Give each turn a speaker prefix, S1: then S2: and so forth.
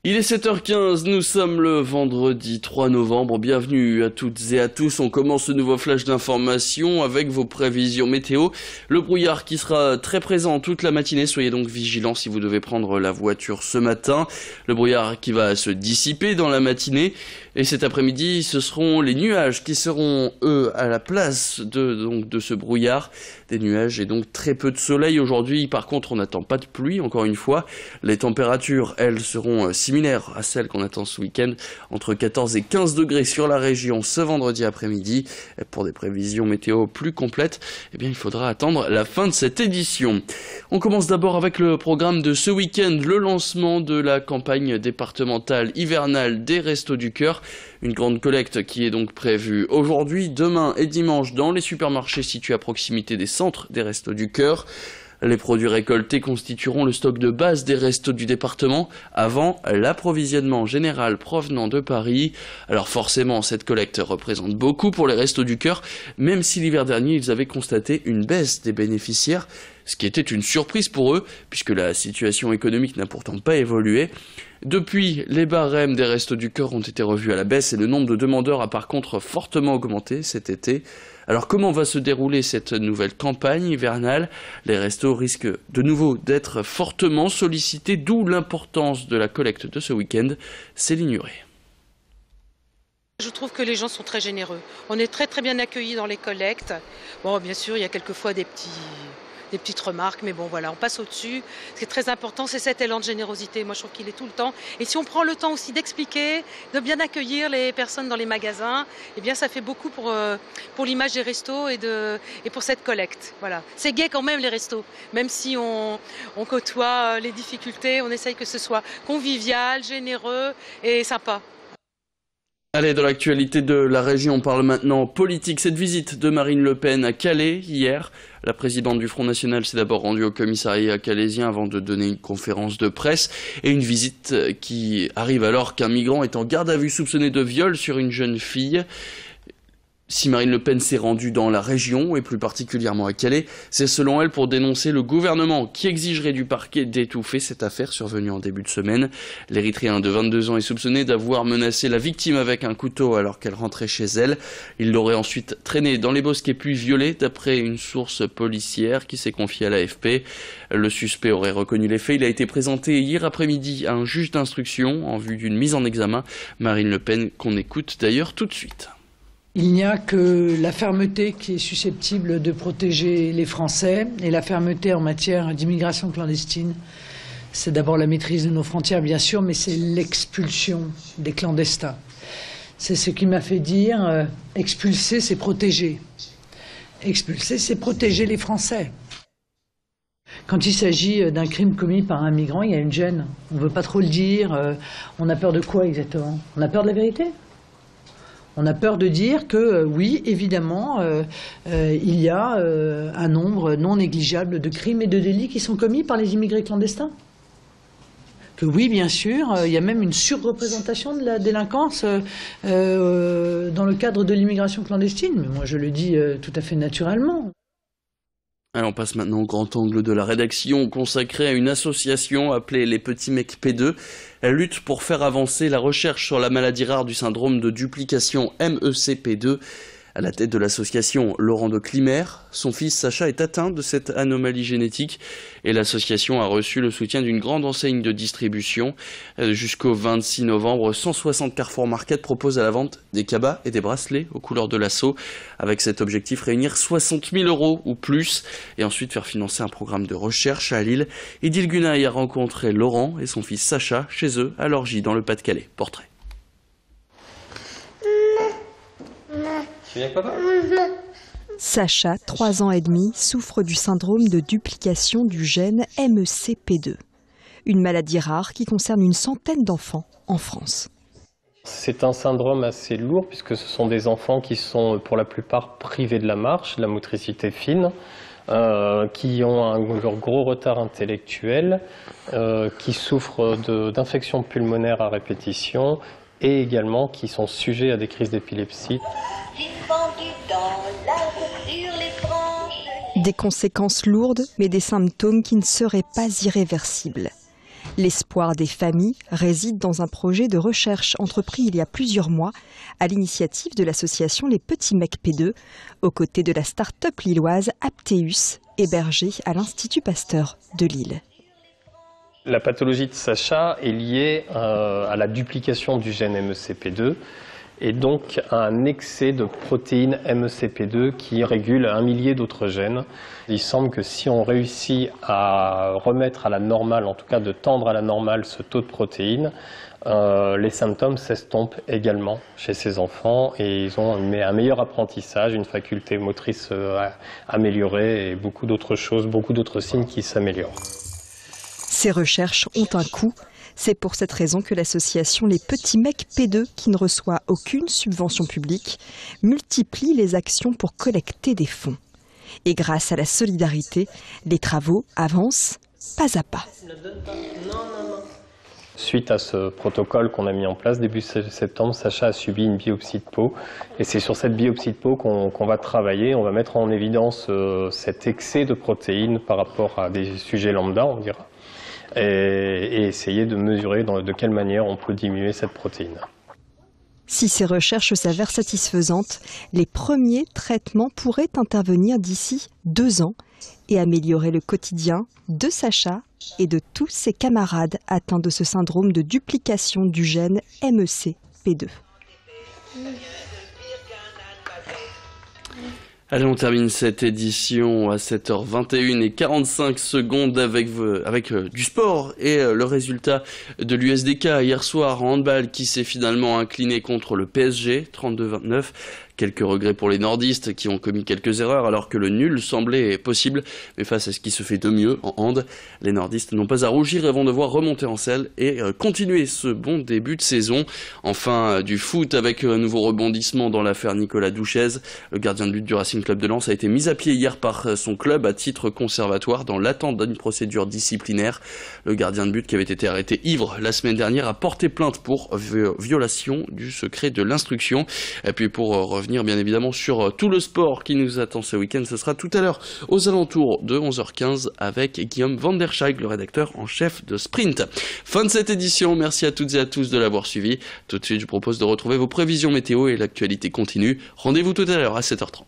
S1: Il est 7h15, nous sommes le vendredi 3 novembre, bienvenue à toutes et à tous. On commence ce nouveau flash d'information avec vos prévisions météo. Le brouillard qui sera très présent toute la matinée, soyez donc vigilants si vous devez prendre la voiture ce matin. Le brouillard qui va se dissiper dans la matinée et cet après-midi, ce seront les nuages qui seront, eux, à la place de ce brouillard. Des nuages et donc très peu de soleil aujourd'hui. Par contre, on n'attend pas de pluie, encore une fois. Les températures, elles, seront similaires à celles qu'on attend ce week-end, entre 14 et 15 degrés sur la région ce vendredi après-midi. Et pour des prévisions météo plus complètes, eh bien, il faudra attendre la fin de cette édition. On commence d'abord avec le programme de ce week-end, le lancement de la campagne départementale hivernale des Restos du Cœur. Une grande collecte qui est donc prévue aujourd'hui, demain et dimanche dans les supermarchés situés à proximité des centres des Restos du Cœur. Les produits récoltés constitueront le stock de base des restos du département avant l'approvisionnement général provenant de Paris. Alors forcément, cette collecte représente beaucoup pour les Restos du Cœur, même si l'hiver dernier, ils avaient constaté une baisse des bénéficiaires, ce qui était une surprise pour eux, puisque la situation économique n'a pourtant pas évolué. Depuis, les barèmes des Restos du Cœur ont été revus à la baisse et le nombre de demandeurs a par contre fortement augmenté cet été. Alors comment va se dérouler cette nouvelle campagne hivernale? Les restos risquent de nouveau d'être fortement sollicités, d'où l'importance de la collecte de ce week-end. Céline Huret.
S2: Je trouve que les gens sont très généreux. On est très bien accueillis dans les collectes. Bon, bien sûr, il y a quelquefois des petites remarques, mais bon voilà, on passe au-dessus. Ce qui est très important, c'est cet élan de générosité. Moi, je trouve qu'il est tout le temps. Et si on prend le temps aussi d'expliquer, de bien accueillir les personnes dans les magasins, eh bien, ça fait beaucoup pour l'image des restos et pour cette collecte. Voilà. C'est gai quand même, les restos. Même si on côtoie les difficultés, on essaye que ce soit convivial, généreux et sympa.
S1: Allez, dans l'actualité de la région, on parle maintenant politique. Cette visite de Marine Le Pen à Calais hier. La présidente du Front National s'est d'abord rendue au commissariat calaisien avant de donner une conférence de presse. Et une visite qui arrive alors qu'un migrant est en garde à vue soupçonné de viol sur une jeune fille. Si Marine Le Pen s'est rendue dans la région, et plus particulièrement à Calais, c'est selon elle pour dénoncer le gouvernement qui exigerait du parquet d'étouffer cette affaire survenue en début de semaine. L'Érythréen de 22 ans est soupçonné d'avoir menacé la victime avec un couteau alors qu'elle rentrait chez elle. Il l'aurait ensuite traînée dans les bosquets puis violée, d'après une source policière qui s'est confiée à l'AFP. Le suspect aurait reconnu les faits. Il a été présenté hier après-midi à un juge d'instruction en vue d'une mise en examen. Marine Le Pen qu'on écoute d'ailleurs tout de suite.
S3: Il n'y a que la fermeté qui est susceptible de protéger les Français et la fermeté en matière d'immigration clandestine. C'est d'abord la maîtrise de nos frontières, bien sûr, mais c'est l'expulsion des clandestins. C'est ce qui m'a fait dire expulser, c'est protéger. Expulser, c'est protéger les Français. Quand il s'agit d'un crime commis par un migrant, il y a une gêne. On ne veut pas trop le dire. On a peur de quoi exactement? On a peur de la vérité? On a peur de dire que, oui, évidemment, il y a un nombre non négligeable de crimes et de délits qui sont commis par les immigrés clandestins. Que oui, bien sûr, il y a même une surreprésentation de la délinquance dans le cadre de l'immigration clandestine. Mais moi, je le dis tout à fait naturellement.
S1: Alors on passe maintenant au grand angle de la rédaction consacrée à une association appelée les Petits Mecs P2. Elle lutte pour faire avancer la recherche sur la maladie rare du syndrome de duplication MECP2. À la tête de l'association, Laurent de Climer, son fils Sacha est atteint de cette anomalie génétique et l'association a reçu le soutien d'une grande enseigne de distribution. Jusqu'au 26 novembre, 160 Carrefour Market proposent à la vente des cabas et des bracelets aux couleurs de l'asso. Avec cet objectif, réunir 60 000 € ou plus et ensuite faire financer un programme de recherche à Lille. Idil Gunaï a rencontré Laurent et son fils Sacha chez eux à Lorgy dans le Pas-de-Calais. Portrait.
S4: Sacha, 3 ans et demi, souffre du syndrome de duplication du gène MECP2, une maladie rare qui concerne une centaine d'enfants en France.
S5: C'est un syndrome assez lourd puisque ce sont des enfants qui sont pour la plupart privés de la marche, de la motricité fine, qui ont leur gros retard intellectuel, qui souffrent d'infections pulmonaires à répétition et également qui sont sujets à des crises d'épilepsie.
S4: Des conséquences lourdes, mais des symptômes qui ne seraient pas irréversibles. L'espoir des familles réside dans un projet de recherche entrepris il y a plusieurs mois à l'initiative de l'association Les Petits Mecs P2, aux côtés de la start-up lilloise Apteus, hébergée à l'Institut Pasteur de Lille.
S5: La pathologie de Sacha est liée à la duplication du gène MECP2 et donc à un excès de protéines MECP2 qui régule un millier d'autres gènes. Il semble que si on réussit à remettre à la normale, en tout cas de tendre à la normale ce taux de protéines, les symptômes s'estompent également chez ces enfants et ils ont un meilleur apprentissage, une faculté motrice améliorée et beaucoup d'autres choses, beaucoup d'autres signes qui s'améliorent.
S4: Ces recherches ont un coût. C'est pour cette raison que l'association Les Petits Mecs P2, qui ne reçoit aucune subvention publique, multiplie les actions pour collecter des fonds. Et grâce à la solidarité, les travaux avancent pas à pas.
S5: Suite à ce protocole qu'on a mis en place début septembre, Sacha a subi une biopsie de peau. Et c'est sur cette biopsie de peau qu'on va travailler. On va mettre en évidence cet excès de protéines par rapport à des sujets lambda, on dira. Et essayer de mesurer de quelle manière on peut diminuer cette protéine.
S4: Si ces recherches s'avèrent satisfaisantes, les premiers traitements pourraient intervenir d'ici 2 ans et améliorer le quotidien de Sacha et de tous ses camarades atteints de ce syndrome de duplication du gène MECP2.
S1: Allez, on termine cette édition à 7h21 et 45 secondes avec du sport et le résultat de l'USDK hier soir en handball qui s'est finalement incliné contre le PSG, 32-29. Quelques regrets pour les nordistes qui ont commis quelques erreurs alors que le nul semblait possible. Mais face à ce qui se fait de mieux en hand, les nordistes n'ont pas à rougir et vont devoir remonter en selle et continuer ce bon début de saison. Enfin, du foot avec un nouveau rebondissement dans l'affaire Nicolas Douchez. Le gardien de but du Racing Club de Lens a été mis à pied hier par son club à titre conservatoire dans l'attente d'une procédure disciplinaire. Le gardien de but qui avait été arrêté ivre la semaine dernière a porté plainte pour violation du secret de l'instruction. Et puis pour revenir bien évidemment sur tout le sport qui nous attend ce week-end, ce sera tout à l'heure aux alentours de 11h15 avec Guillaume Van der Scheik, le rédacteur en chef de Sprint. Fin de cette édition, merci à toutes et à tous de l'avoir suivi. Tout de suite, je propose de retrouver vos prévisions météo et l'actualité continue. Rendez-vous tout à l'heure à 7h30.